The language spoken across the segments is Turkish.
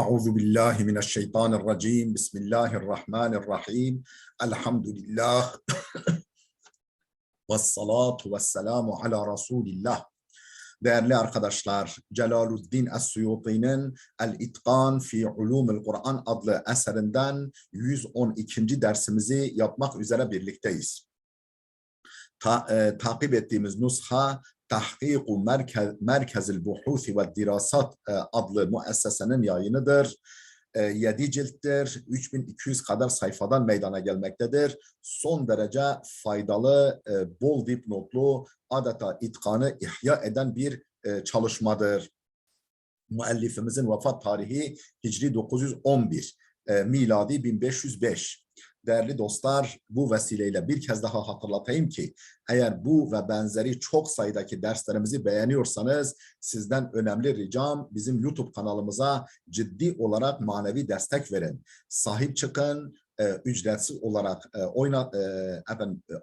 Euzu billahi mineşşeytanirracim. Bismillahirrahmanirrahim. Elhamdülillah. Vessalatu vesselamu ala Resulillah. Değerli arkadaşlar, Celaluddin Es-Suyuti'nin El-İtkan fi Ulumul Kur'an adlı eserinden 112. dersimizi yapmak üzere birlikteyiz. Takip ettiğimiz nusha Tahkiku Merkezil Buhusi ve Dirasat adlı müessesenin yayınıdır. 7 cilttir, 3200 kadar sayfadan meydana gelmektedir. Son derece faydalı, bol dipnotlu, adeta itkanı ihya eden bir çalışmadır. Müellifimizin vefat tarihi Hicri 911, miladi 1505. Değerli dostlar, bu vesileyle bir kez daha hatırlatayım ki eğer bu ve benzeri çok sayıdaki derslerimizi beğeniyorsanız sizden önemli ricam bizim YouTube kanalımıza ciddi olarak manevi destek verin. Sahip çıkın, ücretsiz olarak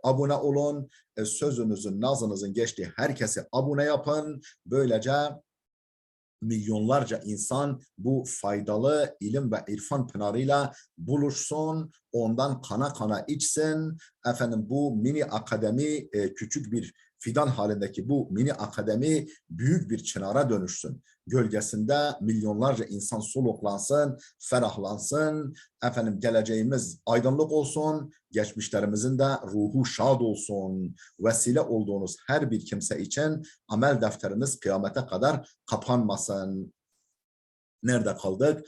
abone olun, sözünüzün, nazınızın geçtiği herkese abone yapın. Böylece milyonlarca insan bu faydalı ilim ve irfan pınarıyla buluşsun, ondan kana kana içsin. Bu mini akademi, küçük bir fidan halindeki bu mini akademi büyük bir çınara dönüşsün. Gölgesinde milyonlarca insan soluklansın, ferahlansın. Geleceğimiz aydınlık olsun, geçmişlerimizin de ruhu şad olsun. Vesile olduğunuz her bir kimse için amel defteriniz kıyamete kadar kapanmasın. Nerede kaldık?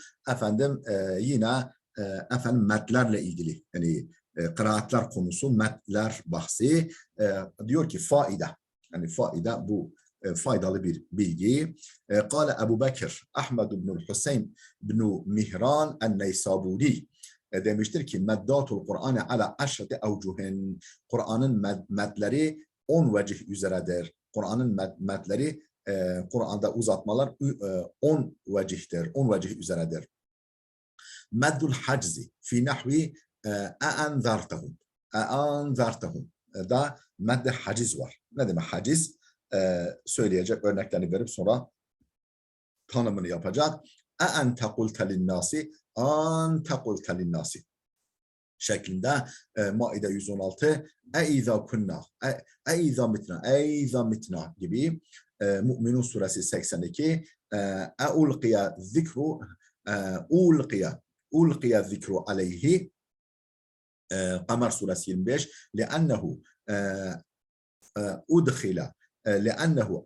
Yine metlerle ilgili, yani kıraatler konusu, metler bahsi. Diyor ki faide, yani faide bu faydalı bir bilgi. Kale Ebu Bekir Ahmed ibn Hüseyin ibn Mihran el-Neysaburi demiştir ki meddatul Kur'an'e ala aşrati evcuhin. Kur'an'ın medleri 10 vecih üzeredir. Kur'an'ın medleri, Kur'an'da uzatmalar 10 vecihtir, 10 vecih üzeredir. Meddul haczi fi nahvi e'anzartahum. E'anzartahum da medde haciz var. Ne demek haciz? Söyleyecek, örneklerini verip sonra tanımını yapacak. E'ente kulte linnâsi, ente kulte linnâsi şeklinde. Maide 116 e'izâ kunnâ, e'izâ mitnâ, e'izâ mitnâ gibi. Mü'minun suresi 82 e'ulqiya zikru, ulqiya zikru aleyhi. Kamer suresi 25 le'ennehu udkhila لأنه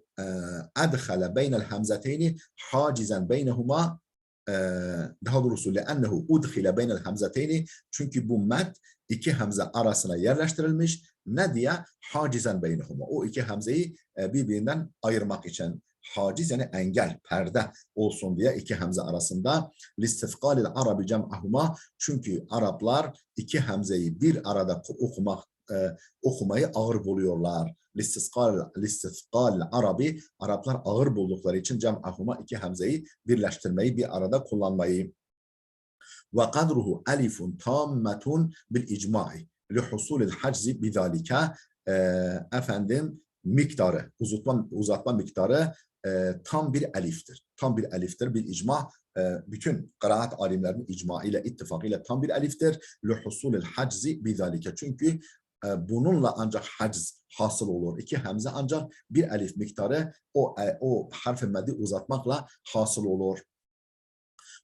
أدخل بين الهمزتين حاجزا بينهما. Daha doğrusu لأنه أدخل بين الهمزتين, çünkü bu met iki hamze arasına yerleştirilmiş. Ne diye? Hacizan beynehuma. O iki hamzeyi birbirinden ayırmak için. Haciz yani engel, perde olsun diye iki hamze arasında. Listifkalil arabi cem'ahuma, çünkü Araplar iki hamzeyi bir arada okumayı ağır buluyorlar. Listifkal arabi, Araplar ağır buldukları için cem'ahuma, iki hamzeyi birleştirmeyi, bir arada kullanmayı. Ve kadruhu elifun tammetun bil icma'i li husulil haczi bizalike. Miktarı, uzatma miktarı tam bir eliftir. Tam bir eliftir. Bir icma, bütün kıraat alimlerinin icma ile, ittifakıyla tam bir eliftir. Li husulil haczi bizalike. Çünkü bununla ancak haciz hasıl olur. İki hamze ancak bir elif miktarı o harf-i meddi uzatmakla hasıl olur.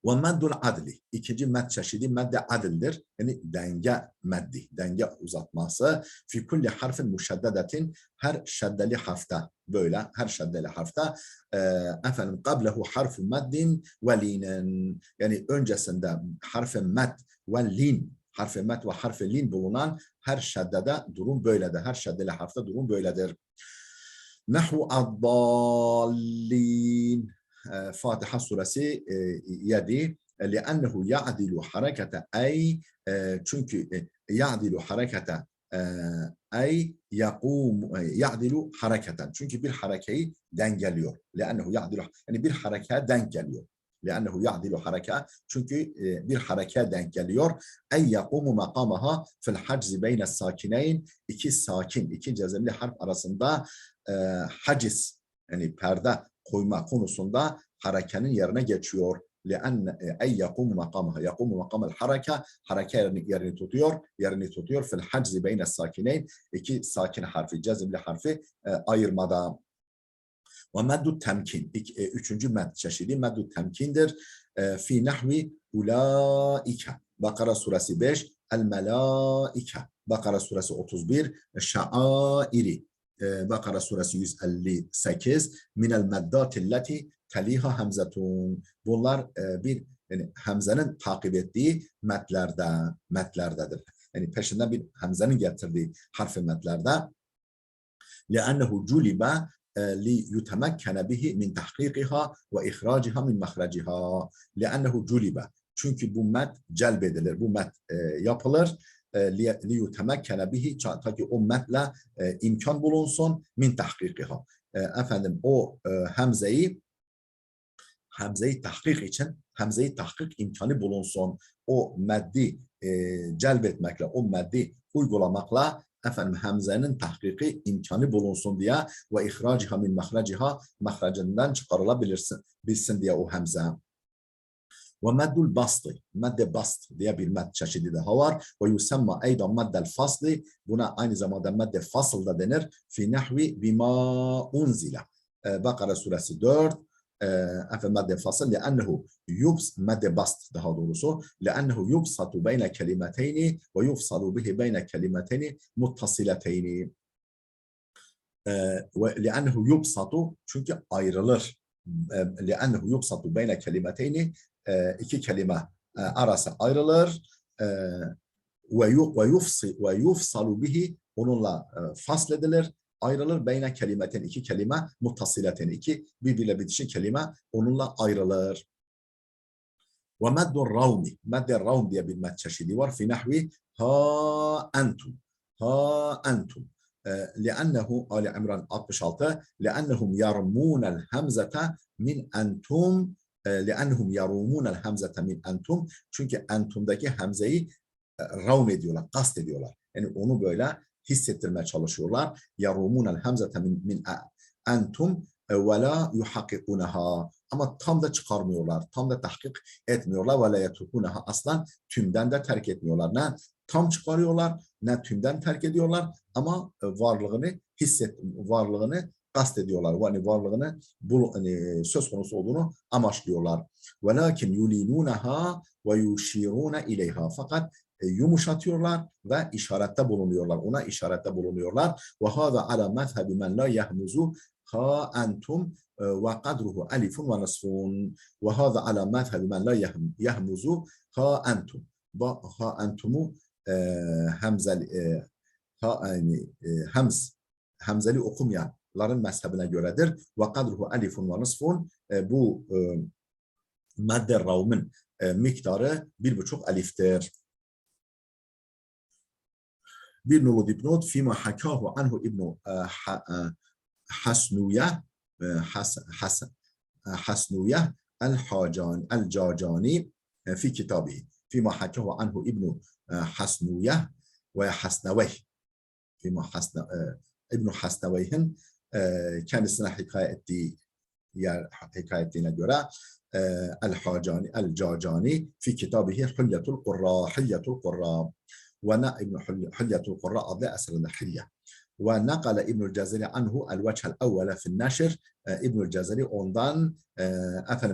Ve meddul adli, ikinci med çeşidi medde adildir. Yani denge meddi, denge uzatması. Fi kulli harfin müşeddedetin, her şeddeli harfta, böyle her şeddeli harfta qablehu harfu meddin ve linen, yani öncesinde harf-i med ve lin, harf-i med ve harf-i lin bulunan her şeddede durum böyledir. Her şeddeli harfta durum böyledir. Nahvu ad-dallin. Fatiha suresi 7. لأنه يعدل حركة أي, çünkü يعدل حركة أي يقوم يعدل حركة, çünkü bir harekeyi dengeliyor. لأنه يعدل, yani bir harekeye denk geliyor. لأنه يعدل حركة, çünkü bir harekeye denk geliyor. أي يقوم مقامها في الحجز بين الساكنين, iki sakin, iki cezimli harf arasında haciz, yani perde koyma konusunda harekenin yerine geçiyor. لأن أي يقوم مقامها يقوم مقام الحركة hareke yerini tutuyor fil haczi beyne sakinayn iki sakin harfi cezimli harfi ayırmada. Ve meddu temkin üçüncü med çeşidi meddu temkindir. Fi nahvi ulaike Bakara suresi 5 el melaike Bakara suresi 31 şairi Bakara suresi 158 minel meddatilleti teliha hemzetun. Bunlar bir yani hemzenin takip ettiği metlerdedir. Yani peşinden bir hemzenin getirdiği harfi metlerde. لأنه جُلِبَ لِيُتَمَكَّنَ بِهِ مِنْ تَحْقِيقِهَا وَإِخْرَاجِهَا مِنْ مَخْرَجِهَا لِأَنَّهُ جُلِبَ Çünkü bu met celbedilir, bu met yapılır. لِيُتَمَكَّنَ بِهِ Ta ki o metle imkan bulunsun min tahkikiha. Efendim o hemzeyi tahkik için hemzeyi tahkik imkanı bulunsun. O meddi celbetmekle, o meddi uygulamakla efendim hemzenin tahkiki imkanı bulunsun diye ve ihraciha min mahreciha mahrecinden çıkarılabilirsin diye o hemze. Ve meddul bastı. Medde bast diye bir med çeşidi daha var. Ve yusemma eydan meddel fasli. Buna aynı zamanda medde fasıl da denir. Fi nahvi bima unzila. Bakara suresi 4. Medde fasıl. Leannehu medde bast daha doğrusu. Leannehu yubsatu beyne kelimeteyni ve yufsalu bihi beyne kelimeteyni muttasileteyni. Leannehu yubsatu çünkü ayrılır. Leannehu yubsatu beyne kelimeteyni iki kelime arası ayrılır ve yufsalu bihi onunla fasledilir, ayrılır beyne kelimeten iki kelime muttassileten iki birbiriyle bitişik kelime onunla ayrılır. Ve meddur ravmi medder ravm diye bir med çeşidi var fi nahvi ha entum لأنه Ali İmran 66 لأنهم يرمون الهمزة min entum لأنهم يرومون الهمزة min entum çünkü entumdaki hemzeyi ravm ediyorlar, kast ediyorlar. Yani onu böyle hissettirmeye çalışıyorlar. يرومون الهمزة min entum ve la yuhakikunaha ama tam da çıkarmıyorlar, tam da tahkik etmiyorlar ve la yetrukunaha aslan tümden de terk etmiyorlar. Ne tam çıkarıyorlar, ne tümden terk ediyorlar ama varlığını kastediyorlar. Yani varlığını söz konusu olduğunu amaçlıyorlar. Velakin yulinunaha ve yushiruna ileyha. Fakat yumuşatıyorlar ve işarette bulunuyorlar. Ona işarette bulunuyorlar. Ve hâzâ alâ mezhebi men la yehmuzu ha entum ve kadruhu elifun ve nasfun. Ve hâzâ alâ mezhebi men la yehmuzu ha entum. Ha entumu hemzeli okumayanların mezhebine göredir. Ve kadruhu elifun ve nasfun. Bu madde ravmin miktarı 1,5 eliftir. Bir nolu dipnot fîmâ hakâhu anhu İbn Hasnuyeh el-Cacani fi kitabihi. Fîmâ hakâhu anhu İbn Hasnuyeh ve Hasnaveyh. İbn Hasnaveyh'in kendisine hikaye ettiğine göre el-Cacani fi kitabihi Hilyetul Qurra ve Hilyetul Qurra adlı eserinde Hilye. Ve nakale İbnül Cezeri anhu el-veçhel evvele fin neşr. İbnül Cezeri ondan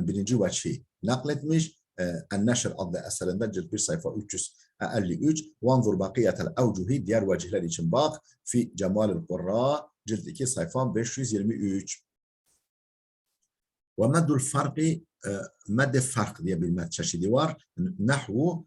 birinci veçhi nakletmiş. El-Neşr adlı eserinde cilt 1 sayfa 353. Vanzur bakiyetel evcuhi diğer vecihler için bak. Fi Cemalil Qurra cilt 2 sayfa 523. Ve meddul farkı medde fark diye bir med çeşidi var. Nahvu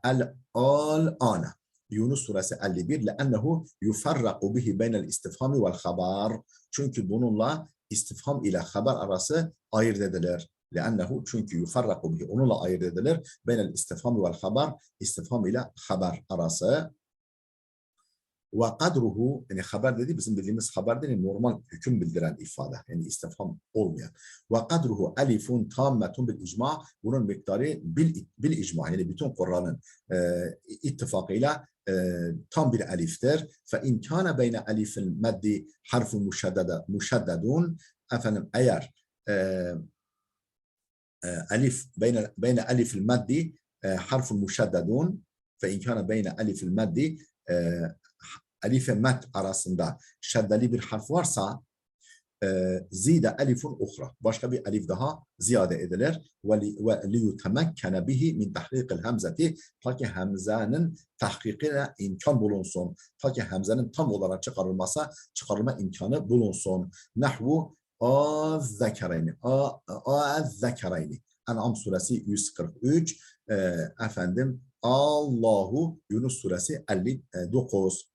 el-ana. Yunus suresi 51 لأنه يفرق به بين الاستفهام والخبر. Çünkü bununla istifham ile haber arası ayırt edilir. لأنه çünkü يفرق به onunla ayırt edilir. بين الاستفهام والخبر istifham ile haber arası. Ve kadruhu yani haber dedi bizim bildiğimiz haber değil normal hüküm bildiren ifade yani istifham olmayan. Ve kadruhu elifun tammetun bil icma bunun miktarı bil icma yani bütün Kur'an'ın ittifakıyla tam bir eliftir. Fe in kana beyne elifil meddi harfun muşaddedun efendim eğer ألف بين ألف المد حرف مشدد فإن كان بين ألف المد ألف مد arasında şeddeli bir harf varsa zide elifun uhra. Başka bir elif daha ziyade edilir. Ve liyutemekkene bihi min tahriqil hemzeti. Ta ki hemzenin tahkikine imkan bulunsun. Ta ki hemzenin tam olarak çıkarılma imkanı bulunsun. Nahvu az-zekereyni. Az-zekereyni. En'am suresi 143. Allahu Yunus suresi 59.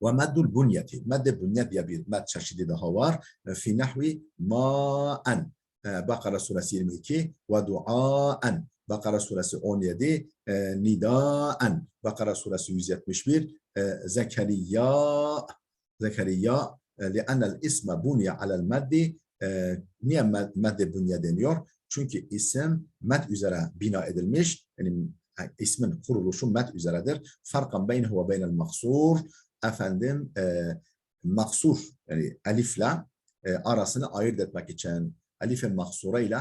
Ve meddul bunyeti. Medde bünye diye bir med çeşidi daha var. Fi nahvi ma'en. Bakara suresi 22 ve duaen. Bakara suresi 17. Nidaen. Bakara suresi 171. Zekeriya. Zekeriya. Li'annel isme bunye alel meddi. Niye medde bünye deniyor? Çünkü isim med üzere bina edilmiş. Yani ismin kuruluşu med üzeredir. Farkan beynehu ve beynel maksur. Maksur yani elifle arasını ayırt etmek için elifin maksura ile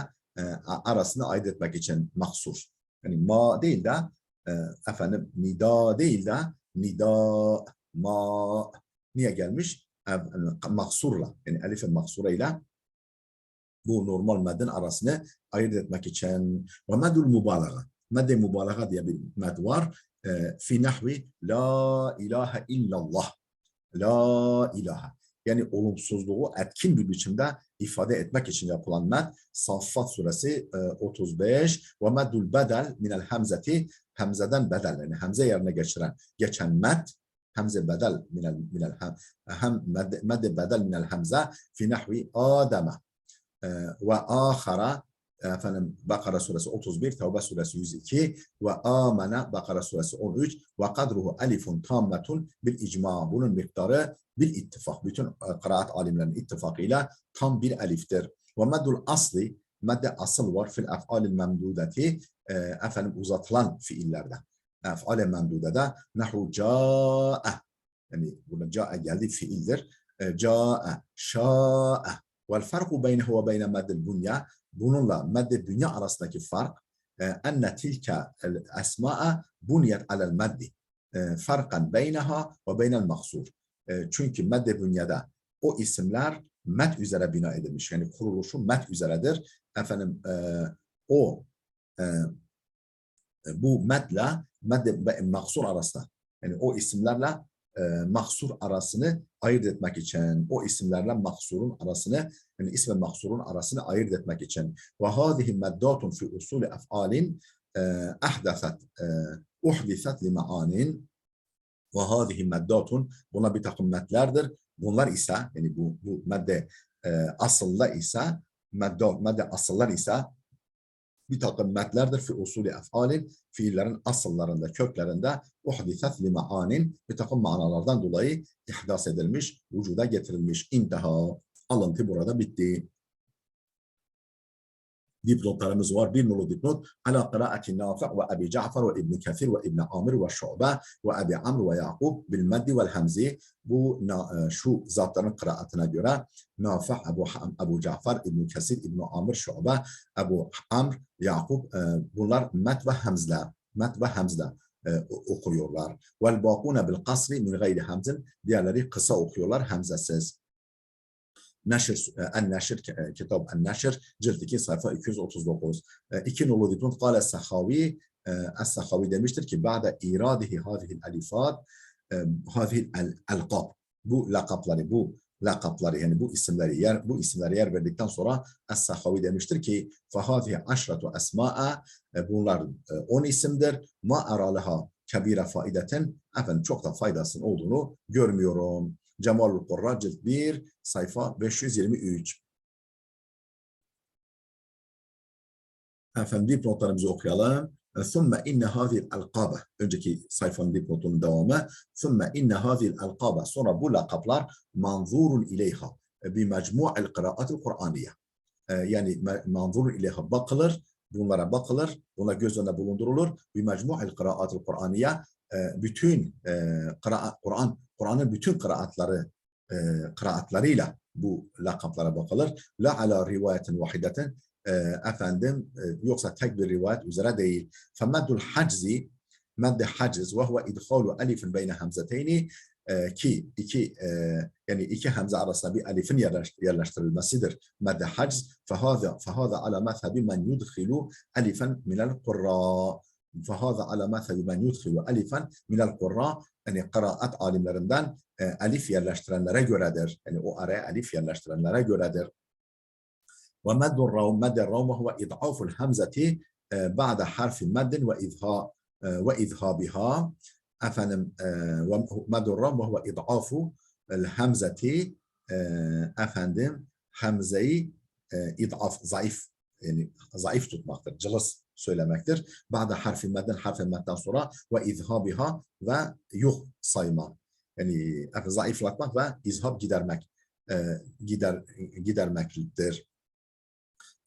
arasını ayırt etmek için maksur. Yani ma değil de nida değil de nida ma niye gelmiş? Maksurla yani elifin maksura ile bu normal medin arasını ayırt etmek için. Ve medul mübalağa. Medde mübalağa diye bir med var. Fi nahvi la ilahe illallah. La ilahe. Yani olumsuzluğu etkin bir biçimde ifade etmek için yapılan med. Saffat suresi 35. Ve meddul bedel minel hemzeti. Hemzeden bedel. Yani hemze yerine geçen med. Hemze bedel minel medde bedel minel hemze fi nahvi ademe. Ve ahara Bakara suresi 31, Tevbe suresi 102 ve amene Bakara suresi 13 ve kadruhu elifun tammetun bil icma. Bunun miktarı bil ittifak. Bütün kıraat alimlerinin ittifakıyla tam bir eliftir. Ve meddul asli medde asıl var fil ef'alil memdudeti uzatılan fiillerde. Ef'al-i memdudede nahu ca'e yani burada ca'e geldi fiildir. Ca'e, şa'e vel farku beynehu ve beyne meddil bunya. Bununla medde dünya arasındaki fark enne tilke esma'a bunyet alel meddi farkan beyneha ve beynel maksur. Çünkü medde dünyada o isimler med üzere bina edilmiş. Yani kuruluşu med üzeredir. Bu medle medde maksur arasında yani o isimlerle mahsur arasını ayırt etmek için, o isimlerle mahsurun arasını, yani isme mahsurun arasını ayırt etmek için. Ve hâzihi meddatun fi usulü ef'alin uhdifet li ma'anin ve hâzihi meddatun buna bir takım medlerdir. Bunlar ise, yani bu madde asılda ise, madde asıllar ise bir takım medlerdir fi usulü ef'alin, fiillerin asıllarında, köklerinde uhdiset li ma'anin, bir takım manalardan dolayı ihdas edilmiş, vücuda getirilmiş. İnteha, alıntı burada bitti. Dipnotlarımız var. Bir nolu dipnot. Ala kıraati Nafi' ve Ebi Ca'far ve İbn Kathir ve İbn Amir ve Şu'be ve Ebi Amr ve Yaqub bil meddi vel hamzi. Bu şu zatların kıraatına göre Nafi', Ebu Ca'far, İbn Kathir, İbn Amir, Şu'be, Ebu Amr, Yaqub bunlar med ve hamzle okuyorlar. Vel baquna bil kasri min gayri hamzin. Diğerleri kısa okuyorlar hamzesiz. Neşr, kitap Neşr, cilt 2 sayfa 239. İki nolu dipnot kâle Es-Sehavi, Es-Sehavi demiştir ki ba'de iradihi hâzihil elifat, hâzihil elqab. Bu lakapları yani bu isimleri yer verdikten sonra Es-Sehavi demiştir ki fehâzihi aşratu esmâ'a, bunlar 10 isimdir. Ma arâleha kebîre faideten, efendim çok da faydasının olduğunu görmüyorum. Cemalul Kurra cilt 1 sayfa 523. Efendim dipnotlarımızı okuyalım. ثُمَّ اِنَّ هَذِي الْاَلْقَابَ. Önceki sayfanın dipnotunun devamı. ثُمَّ اِنَّ هَذِي الْاَلْقَابَ. Sonra bu lakaplar manzurun ileyha bi mecmu'il kıraatil Kur'aniye. Yani manzurun ileyha bakılır, bunlara bakılır, buna göz önüne bulundurulur. Bi mecmu'il kıraatil Kur'aniye. Bütün Kur'an'ın bütün kıraatlarıyla bu lakaplara bakılır. La ala rivayetin vahidetin, yoksa tek bir rivayet üzere değil. Femeddul haczi, medde haciz ve huve idhalu elifin beyne hamzeteyni, ki yani iki hamze arasında bir elifin yerleştirilmesidir. Medde haciz fehaza ala mezhebi men yudhilu elifen minel kurra. Fehaza ala mezhebi men yudhilu elifen minel kurra. Yani kıraat alimlerinden elif yerleştirenlere göredir. Yani o araya elif yerleştirenlere göredir. ومد الروم مد الروم وهو إضعاف الهمزة بعد حرف مد وإذهابها أفنم ومد الروم وهو إضعاف الهمزة أفندم همزة إضعاف ضعيف yani zayıf tutmaktır, cılız söylemektir. Ba'da harfi medden sonra ve izhabiha ve yuh sayma. Yani zayıflatmak ve izhab gidermektir.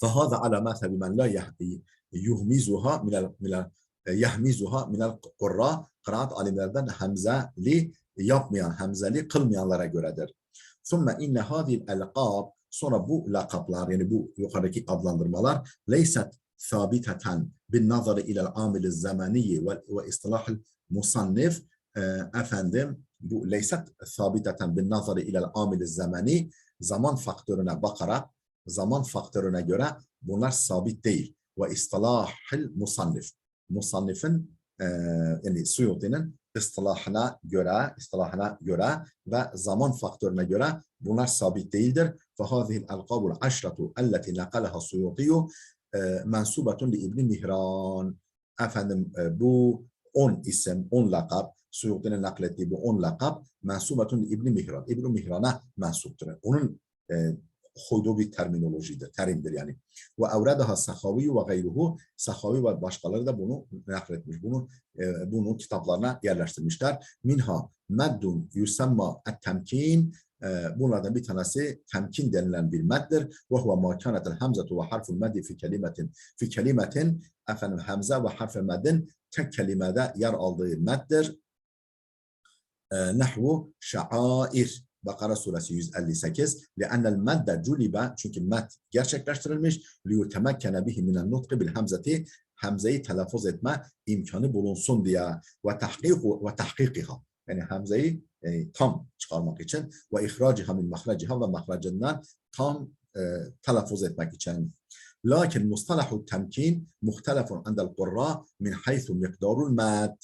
فهذا على مذهب من لا يهمزها من القراء, kıraat alimlerden hamzeli yapmayan, hamzeli kılmayanlara göredir. ثم إن هذه الألقاب, sonra bu lakaplar, yani bu yukarıdaki adlandırmalar ليست ثابتة بالنظر إلى العامل الزمني وإصطلاح المصنف, bu ليست ثابتة بالنظر إلى العامل الزمني, zaman faktörüne bakarak, zaman faktörüne göre bunlar sabit değil. Ve istilahil musannif. Musannifin yani Suyuti'nin istilahına göre ve zaman faktörüne göre bunlar sabit değildir. فَهَذِهِ الْأَلْقَابُ الْعَشْرَةُ الَّتِي نَقَلَهَا السُّيُوطِيُّ مَنْسُوبَةٌ لِإِبْنِ مِهْرَانِ. Bu 10 isim, 10 lakap, Suyuti'nin naklettiği bu 10 lakap mensubatun İbn Mihran. İbn Mihran'a mensuptur. Onun koyduğu bir terimdir yani. Ve evredaha Sahavi ve gayruhu, Sahavi ve başkaları da bunu nakletmiş. Bunu kitaplarına yerleştirmişler. Minha meddun yusamma et-temkin, bunlardan bir tanesi temkin denilen bir meddir. Ve huve ma kânetel hamzetu ve harful meddi fi kelimetin, hamze ve harf-i meddin tek kelimede yer aldığı meddir. Nahvu şa'air, Bakara suresi 158. لأن المد جُلِبَ, çünkü med gerçekleştirilmiş. لِيُتَمَكَّنَ بِهِ مِنَ النُّطْقِ بِالْهَمْزَةِ, hamzeyi telaffuz etme imkanı bulunsun diye. وَتَحْقِيقِهَا, yani hamzeyi tam çıkarmak için. وَإِخْرَاجِهَا مِنْ مَخْرَجِهَا, ve mahracından tam telaffuz etmek için. Lakin mustalahu temkin muhtelefun andel qurra min haythu miqdarul mad.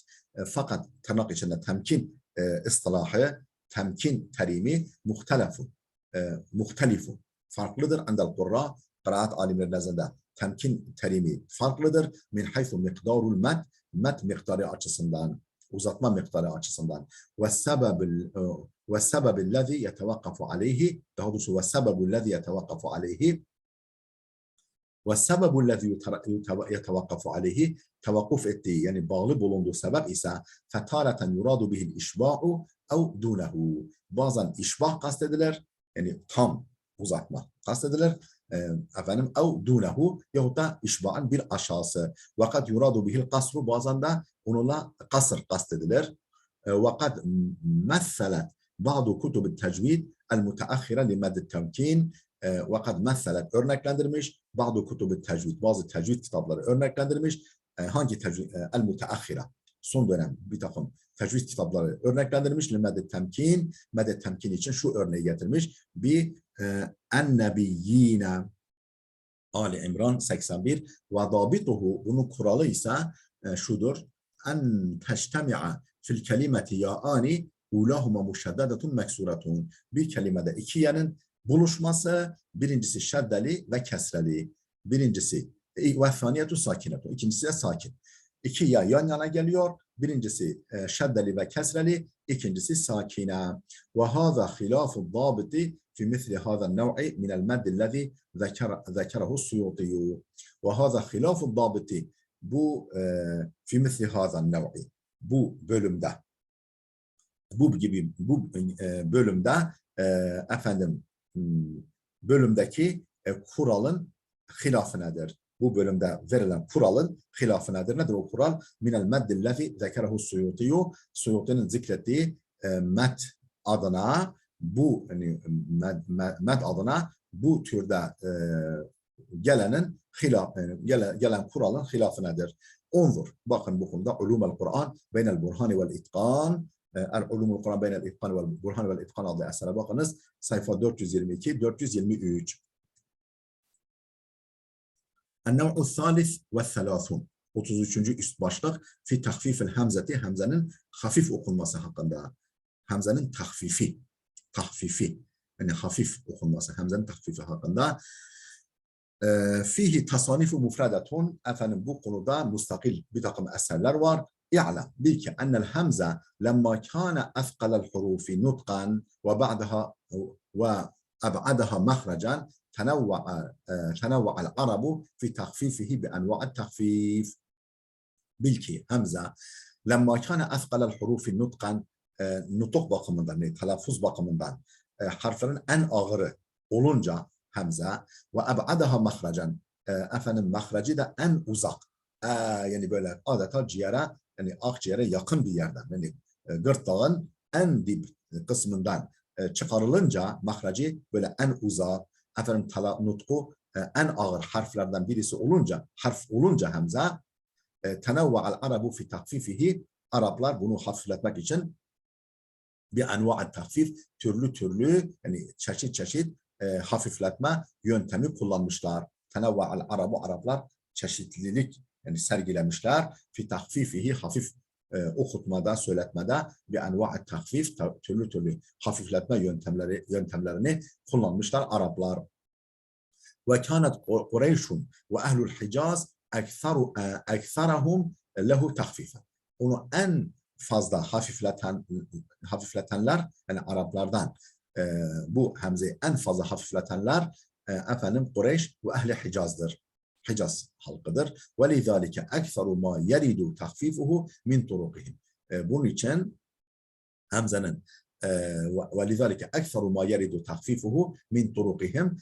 Fakat tırnak içinde temkin istilahı, temkin terimi muhtelifun, farklıdır. Andel qurra, kıraat alimleri nezdinde temkin terimi farklıdır. Min haythu miqdarul mad, mad miktarı açısından, uzatma miktarı açısından. Ve sebebillezi yetevakkafu aleyhi, daha doğrusu ve sebebillezi yetevakkafu aleyhi, وَالسَّبَبُ الَّذِي يَتَوَقَّفُ عَلَيْهِ, tevakkuf ettiği, yani bağlı bulunduğu sebep ise فَتَارَةً يُرَادُ بِهِ الْاِشْبَاءُ اَوْ دُونَهُ, bazen işbah kastedilir, yani tam uzatma kastedilir, اَوْ دُونَهُ, yahut da işbahın bir aşağısı. وَقَدْ يُرَادُ بِهِ الْقَصْرُ, bazen de onunla kasır kastedilir. وَقَدْ مَثَّلَتْ بَعْضُ كُتُبِ التَّجْوِيدِ الْمُتَأَخِّرَ لِمَدِّ التَّمْكِينِ, وَقَدْ مَثَّلَتْ, örneklendirmiş, bazı kutubu tecvid, bazı tecvid kitapları örneklendirmiş. Hangi tecvid? El-Muteahhire, son dönem bir takım tecvid kitapları örneklendirmiş. Medet temkin, medet temkin için şu örneği getirmiş. Bir en-nebiyyine, Ali İmran 81. Ve dabituhu, bunun kuralı ise şudur. En teştemi'a fil kelimeti ya'ani ulahuma muşeddedetun meksuretun. Bir kelimede iki yerin buluşması, birincisi şeddeli ve kesreli. Birincisi ve thaniyetu sakinetu, ikincisi de sakin. İki ya yan yana geliyor. Birincisi şeddeli ve kesreli, ikincisi sakine. Ve hâzâ hilâfu dâbiti fi misli hâzâ nev'i minel meddillezî zekerehu Suyuti. Ve hâzâ hilâfu dâbiti, bu fi misli hâzâ nev'i, bu bölümde, bu bölümde bölümdeki kuralın hilafı nedir? Bu bölümde verilen kuralın hilafı nedir? Nedir o kural? Minel meddillezi zekerehu Suyutiyu, Suyuti'nin zikrettiği med adına, bu yani med adına bu türde gelenin gelen kuralın hilafınadır. Onzur. Bakın bu konuda Ulumul Kur'an beynel burhani vel itkan Ulumul Kur'an beynel itkan vel burhani vel itkan adlı esere bakınız. Sayfa 422 423. El-nev'u thalith ve thalathun. 33. üst başlık fi tahfifil hamzeti, hamzenin hafif okunması hakkında. Hamzenin tahfifi yani hafif okunması, hamzenin tahfifi hakkında. Fihi tasanifu mufradatun. Efendim bu konuda mustakil bir takım eserler var. İ'lem bil ki ennel hamze lemma kana efqalel hurufi nutqan ve ba'daha ve ab'adaha mahracan tenevva'al arabu fi tahfifihi bi enva'at tahfif. Bil ki hamze lemma kana efqalel hurufi nutqan, nutuk bakımından, telaffuz bakımından harflerin en ağırı olunca hamze ve eb'adaha mahracan, efendim mahracı da en uzak, yani böyle adeta ciğere, yani akciğere yakın bir yerden, yani gırtlağın en dip kısmından çıkarılınca mahracı böyle en uzak, efendim nutku en ağır harflerden birisi olunca, harf olunca hamze tenevva'al arabu fi takfifihi, Araplar bunu hafifletmek için bir enva'at tahfif, türlü yani çeşit hafifletme yöntemi kullanmışlar. Tenevva'al arabu, Araplar çeşitlilik yani sergilemişler. Fi tahfifihi, hafif okutmada, söyletmede bir enva'at tahfif, türlü hafifletme yöntemlerini kullanmışlar Araplar. Ve kânet Kureyşun ve ehlul Hicaz ekserahum lehu tahfifen. Onu en fazla hafifletenler yani Araplardan bu hamzeyi en fazla hafifletenler efendim Kureyş ve ehli Hicaz'dır. Hicaz halkıdır. Ve lizalike ekseru ma yeridu tahfifuhu min turukihim. Bunun için hamzenin ve lizalike ekseru ma yeridu tahfifuhu min turukihim,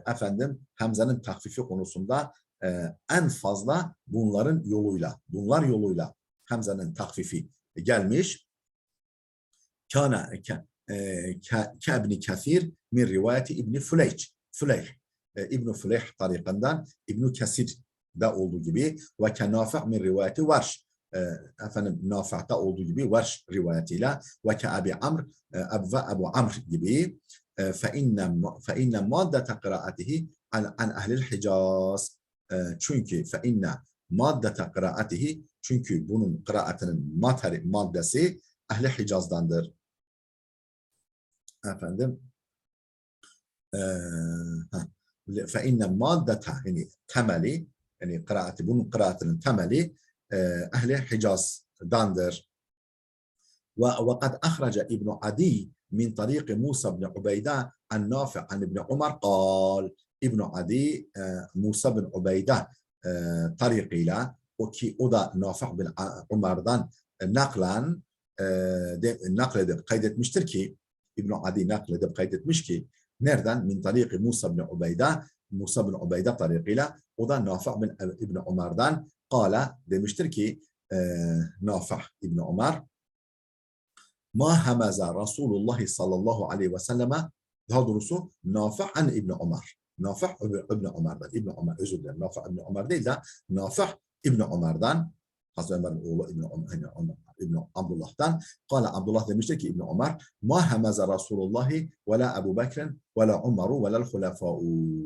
efendim hamzenin tahfifi konusunda en fazla bunlar yoluyla hamzenin tahfifi gelmiş. Kana İbn Kesir min rivayeti İbn Fuleyh. İbn Fuleyh tarikinden İbn Kesir'de olduğu gibi ve kenafi' min rivayeti Varş. Efendim Nafi'ta olduğu gibi Varş rivayetiyle ve ke Abi Amr Ebu Amr gibi fe inne maddete kıraatihi an ehlil Hicaz. Çünkü fe inne maddete kıraatihi, çünkü bunun kıraatının maddesi ehli Hicaz'dandır. Efendim fe inne maddete yani temeli, yani bunun kıraatının temeli ehli Hicaz'dandır. Ve kad ahrece İbn Adi min tariqi Musa bin Ubeyde an Nafi' an İbn Umar kal. İbn Adi Musa bin Ubeyde tariqiyle, o da Nafi' bin Umar'dan nakledip kaydetmiştir ki, İbn Adi nakledip kaydetmiş ki, nereden? Min tariqi Musa bin Ubeyde tariqiyle, o da Nafi' bin İbn Umar'dan kala demiştir ki, Nafi' İbn Umar ma hamaza Resulullah sallallahu aleyhi ve selleme, daha doğrusu Nafi' an İbn Umar. Nafi' İbn Umar'dan. İbn Umar, özür dilerim. Nafi' İbn Umar değil de Nafi' İbn Umar'dan, Hazreti Ömer'in oğlu İbn Abdullah'dan. Kale Abdullah demiştir ki İbn Umar ma hamaza Resulullah ve la Ebu Bekir'in ve la Umar'u ve la hulefa'u.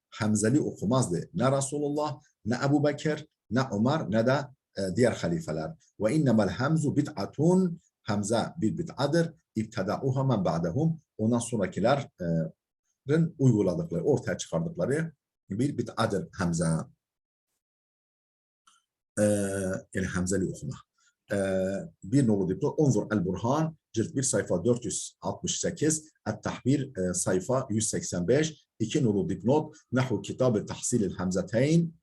Hamzeli okumazdı ne Resulullah, ne Ebu Bekir, ne Umar, ne de diğer halifeler. Ve innemel hamzu bid'atun, hamza bir bid'adır. İbteda'uha men ba'dehum, ondan sonrakilerin uyguladıkları, ortaya çıkardıkları bir bid'adır hamza. Yani hamzeli okuma. Bir nolu dipnot. Unzur el-Burhan, cilt 1 sayfa 468, et-Tahbir sayfa 185, 2 nolu dipnot. Nahu kitab-ı tahsil-i hamzeteyn.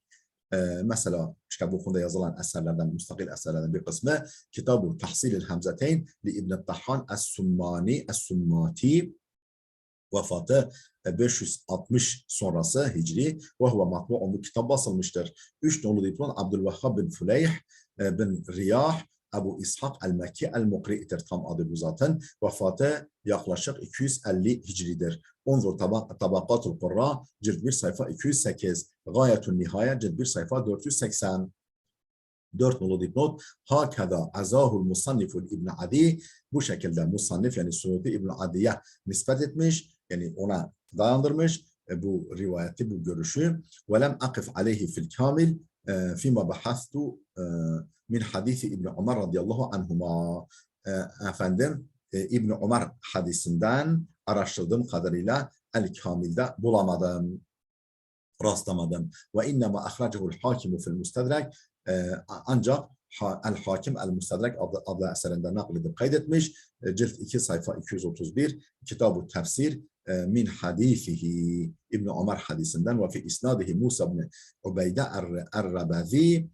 Mesela işte bu konuda yazılan eserlerden, müstakil eserlerden bir kısmı Kitab-ı Tahsil-i Hamzeteyn li İbn Tahhan Es-Summati, vefatı 560 sonrası Hicri, ve huve matbu'un, bu kitap basılmıştır. 3 nolu dipnot Abdülvehhab bin Fuleyh bin Riyah Ebu İshak el-Mekki el-Mukri'dir tam adı bu zatın. Vefatı yaklaşık 250 Hicri'dir. Unzur Tabakatul Kurra cilt 1 sayfa 208. Gayetun Nihaye cilt 1 sayfa 480. 4 nolu dipnot. Hakeza azahul musanniful İbn Adi, bu şekilde musannif yani Suyuti İbn Adi'ye nispet etmiş, yani ona dayandırmış bu rivayeti, bu görüşü. Ve lem akif aleyhi fil kamil fîmâ bahastu min hadisi İbn Ömer radıyallahu anhuma. Efendim İbn Ömer hadisinden araştırdığım kadarıyla El-Kamil'de bulamadım, rastlamadım. Ve innema ahracehu'l hakimu fil mustedrek, ancak El-Hakim El-Mustedrek adlı eserinde nakledip kaydetmiş. Cilt 2 sayfa 231 Kitab-ı Tefsir min hadisihi İbn Ömer hadisinden ve fi isnadihi Musa bin Ubeyde Er-Rabazi,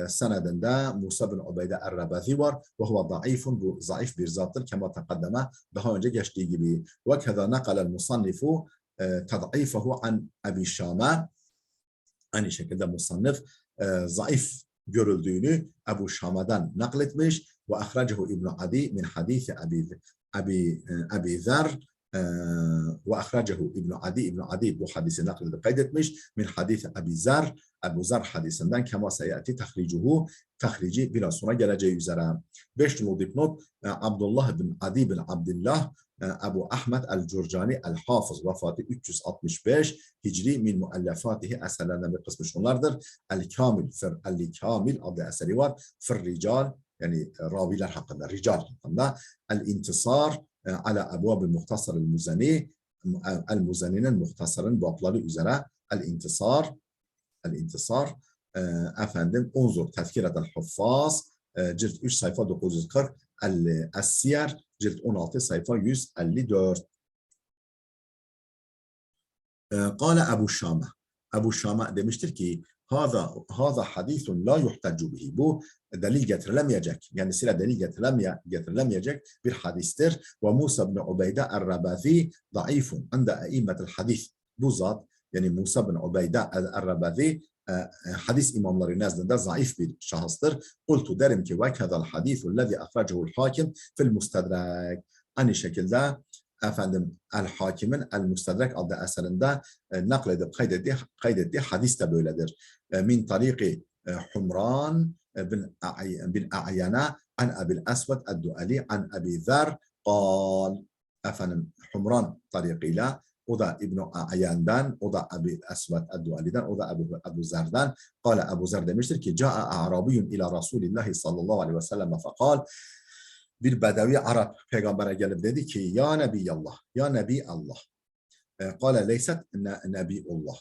senedinde Musa bin Ubeyde Er-Rabazi var ve huve zayıfun, bu zayıf bir zattır kema takaddeme, daha önce geçtiği gibi. Ve keza nakalel musannifu tad'ifahu an Ebi Şam'a, aynı şekilde musannif zayıf görüldüğünü Ebu Şam'dan nakletmiş ve ahracehu İbn Adi min hadisi Abi Zer ve ahracehu İbn Adi bu hadisi nakledip kaydetmiş min hadisi Abi Zer, Ebu Zer hadisinden kema seyati tahricuhu, tahrici biraz sonra geleceği üzere. 5 numaralı dipnot Abdullah bin Adi bin Abdullah Ebu Ahmed el-Curcani el-Hafız, vefatı 365 Hicri, min muallafatihi, eserlerden bir kısmı şunlardır. El-Kamil adlı eseri var. Fir rical, yani raviler hakkında, rical hakkında. El-İntisar ala ebvabil muhtasar el-Muzani, el-Muzani'nin muhtasarın babları üzere. El-İntisar efendim unzur tezkiret el-Huffaz cilt 3 sayfa 940, El-Siyer cilt 16 sayfa 154. Kâle Ebu Şam'a. Ebu Şam'a demiştir ki Hâzâ hadîsun la yuhtaccu bihi. Bu delil getirilemeyecek, yani silah delil getirilemeyecek bir hadistir. Ve Musa bin Ubeyde Er-Rabazi zayıfun inde eimmetil hadis. Bu zat, yani Musa bin Ubeyde Er-Rabazi hadis imamları nezdinde zayıf bir şahıstır. Kultu, derim ki ve kedal hadisul lezi ahracehu'l hakim fil mustedrek. Aynı şekilde efendim El-Hakim'in El-Mustedrek adlı eserinde nakledip kaydettiği hadis de böyledir. Min tariki Humran bin A'yana an Abil Esved el-Duali an Abi Zer kal. Efendim Humran tarikiyle, o da İbn-i A'yan'dan, o da Abi Esved el-Duali'den, o da Ebu Zer'den. Kale Ebu Zer demiştir ki Ca'a A'rabiyyun ila Resulillahi sallallahu aleyhi ve sellem fekal. Bir Bedevi Arap peygambere gelip dedi ki ya Nebiyallah, ya Nebi Allah. Kale leyset Nebiullah.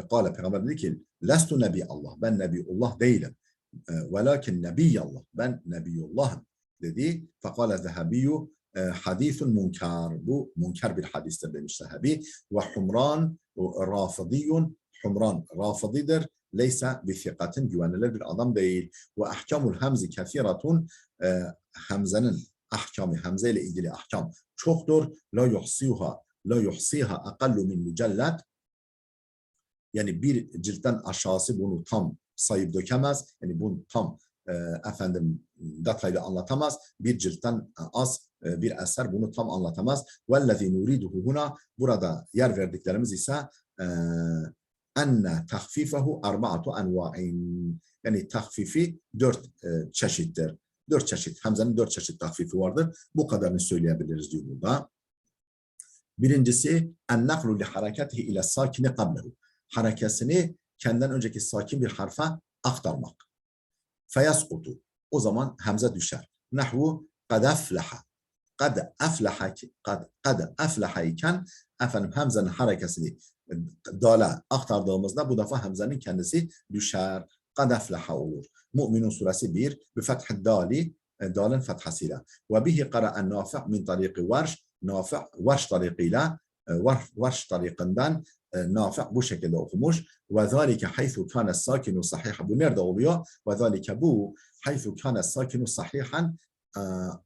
Kale peygamber dedi ki lestu Nebiallah, ben Nebiullah değilim. Velakin Nebiyallah, ben Nebiyullah'ım dedi. Fekale zehebiyyü hadisun munkar. Bu munkar bir hadistir demiş sahabi. Ve Humran rafidiyun. Humran rafididir. Leyse bithikatin, güvenilir bir adam değil. Ve ahkamul hamzi kethiratun. Hamzenin ahkamı, hamze ile ilgili ahkam çoktur. La yuhsiha akallu min mücellet. Yani bir ciltten aşağısı bunu tam sayıp dökemez. Yani bunu tam efendim detaylı anlatamaz. Bir ciltten az bir eser bunu tam anlatamaz. Vellezî nuriduhu huna, burada yer verdiklerimiz ise enne tahfifehu arba'atu enva'in. Yani tahfifi 4 çeşittir. 4 çeşit. Hamze'nin 4 çeşit tahfifi vardır. Bu kadarını söyleyebiliriz diyor burada. Birincisi en-naklu li hareketihi ile sakine qablehu. Harekesini kendinden önceki sakin bir harfe aktarmak. Feyaskutu. O zaman hamze düşer. Nahvu kad aflaha. Kad aflaha iken efendim hamzenin harekesini dala aktardığımızda bu defa hamzenin kendisi düşer. Kad aflaha olur. Mü'minun suresi 1 bi fethid dali, dalın fethasıyla. Ve bihi qara'en nafi' min tariqi varş. Nafi' varş tariqıyla, varş tariqinden Nafi' bu şekilde okumuş. Ve zâlike haythu kâne sâkinu sahiha. Bu nerede oluyor? Ve zâlike bu haythu kâne sâkinu sahihan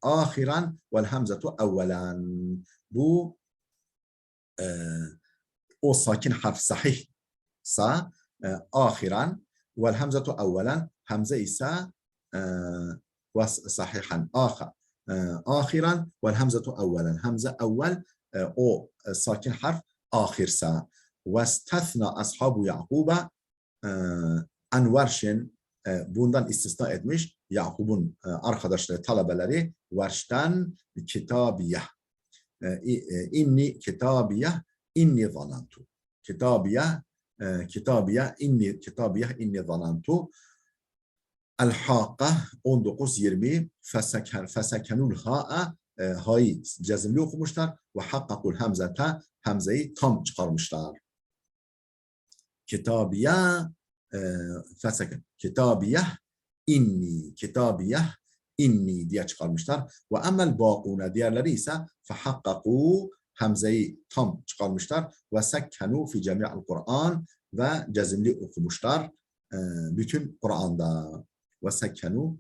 ahiran vel hamzetu evvelen. Bu o sakin harf sahih sa ahiran vel hamzetu evvelen, hamze ise وصحيحا آخر آخرا والهمزة أولا همزة أول o sakin harf ahirse واستثنى أصحاب يعقوب عن ورش bundan istisna etmiş Yakub'un arkadaşları, talebeleri Verş'ten kitabiye inni kitabiye inni zanantu kitabiye inni zanantu El-Hakka 19-20 fesekenul ha'a ha'yı cezimli okumuşlar ve hakkakul hamzete hamzeyi tam çıkarmışlar. Kitabiye feseken kitabiye inni diye çıkarmışlar. Ve emel baquna diğerleri ise fehakkaku hamzeyi tam çıkarmışlar ve sekkenu fi cemi'al Kur'an ve cezimli okumuşlar bütün Kur'an'da. Ve sekkenu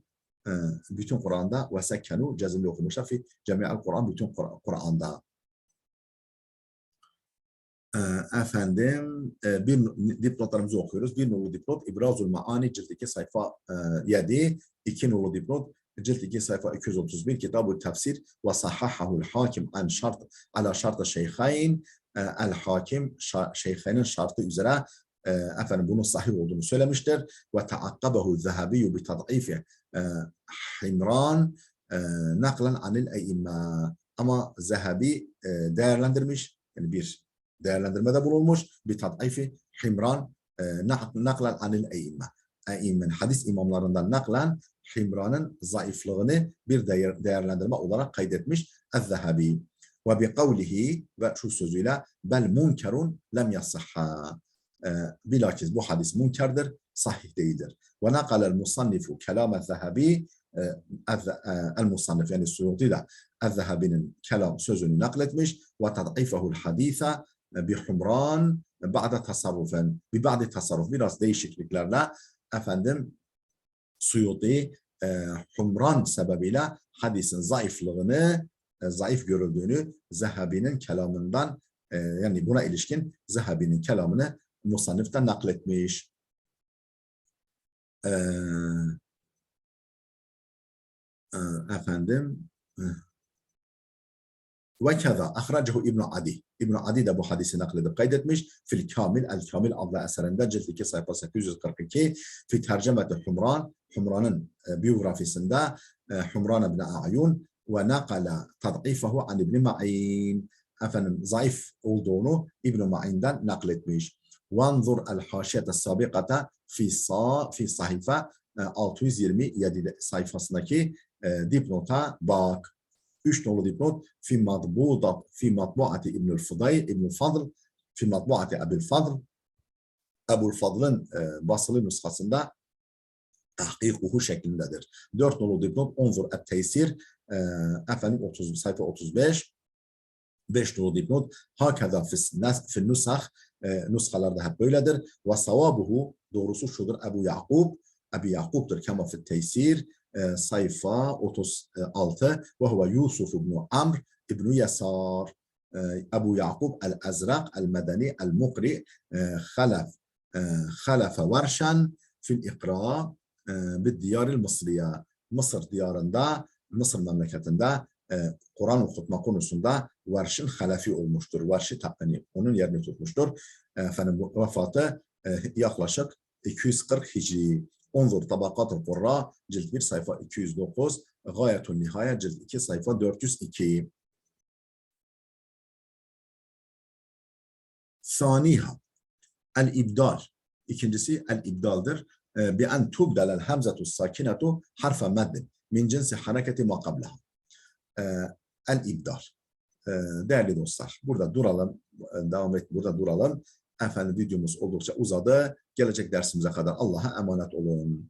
bütün Kur'an'da ve sekkenu cezimli okumuşlar fi cemi'al Kur'an bütün Kur'an'da. Efendim bir dipnotlarımızı okuyoruz. Bir nolu dipnot İbrazul Maani cilt 2 sayfa 7, 2 nolu dipnot cilt 2 sayfa 231 Kitab-ı Tefsir ve sahhahahu'l hakim an şart ala şart şeyhayn el hakim şeyhinin şartı üzere efendim bunun sahih olduğunu söylemiştir ve taakkabehu Zehebi bi tad'ifi Himran naklen anil e'imme ama Zehebi değerlendirmiş yani bir değerlendirmede bulunmuş bir tad'ifi Himran naklen anil e'imme e'immen hadis imamlarından naklen Himran'ın zayıflığını bir değerlendirme olarak kaydetmiş Ez-Zehebi ve bi kavlihi ve şu sözüyle bel munkerun lem yasihha bilakis bu hadis münkerdir, sahih değildir. Ve nakalel musannifu kelame Zehebi el-musannif yani Suyuti de Ez-Zehebi'nin kelam sözünü nakletmiş ve tad'ifahu'l hadise bi Humran ba'de tasarrufen bi ba'de tasarruf biraz değişikliklerle efendim Suyuti Humran sebebiyle hadisin zayıflığını zayıf görüldüğünü Zehebi'nin kelamından yani buna ilişkin Zehebi'nin kelamını musanniften nakletmiş. Efendim ve keza ahracehu İbn Adi. İbn Adi de bu hadisi nakledip kaydetmiş. Fil Kamil, El Kamil adlı eserinde cilt 2 sayfa 842 fi tercemeti Humran, Humran'ın biyografisinde Humran ibn A'yun ve nakala tad'ifahu an İbn Ma'in. Efendim zayıf olduğunu İbn Ma'in'den nakletmiş. Vanzur el-haşiyete sabikata fi sahife 627 sayfasındaki dipnota bak. 3 nolu dipnot fi matbuati İbnül Fadl fi matbuati Ebu'l Fadl Ebu'l Fadl'ın basılı nüshasında tahkikuhu şeklindedir. 4 nolu dipnot Unzur et-Teysir efendim 30 sayfa 35 5 nolu dipnot hakeza fi nusah nuskalarda hep böyledir. Ve savabuhu doğrusu şudur Ebu Yakub'dur kema fi Teysir sayfa 36 ve huve Yusuf ibn Amr ibn Yasar Ebu Yakub el-Azraq el-Medeni el-Mukri halafe varşan fil ikra bid-diyaril Mısriye Mısır diyarında Mısır memleketinde Kur'an okutma konusunda Varş'ın halefi olmuştur. Varş'ı onun yerini tutmuştur. Efendim vefatı yaklaşık 240 Hicri. Onzur Tabakat-ı Kurra cilt 1 sayfa 209 Gayetun Nihaya cilt 2 sayfa 402 Saniha El-İbdal ikincisi el-İbdal'dır. Bi en tubdelel hamzetu sakinetu harfe meddin min cinsi hareketi ma qablaha el-İbdal. Değerli dostlar, burada duralım, burada duralım. Efendim videomuz oldukça uzadı. Gelecek dersimize kadar Allah'a emanet olun.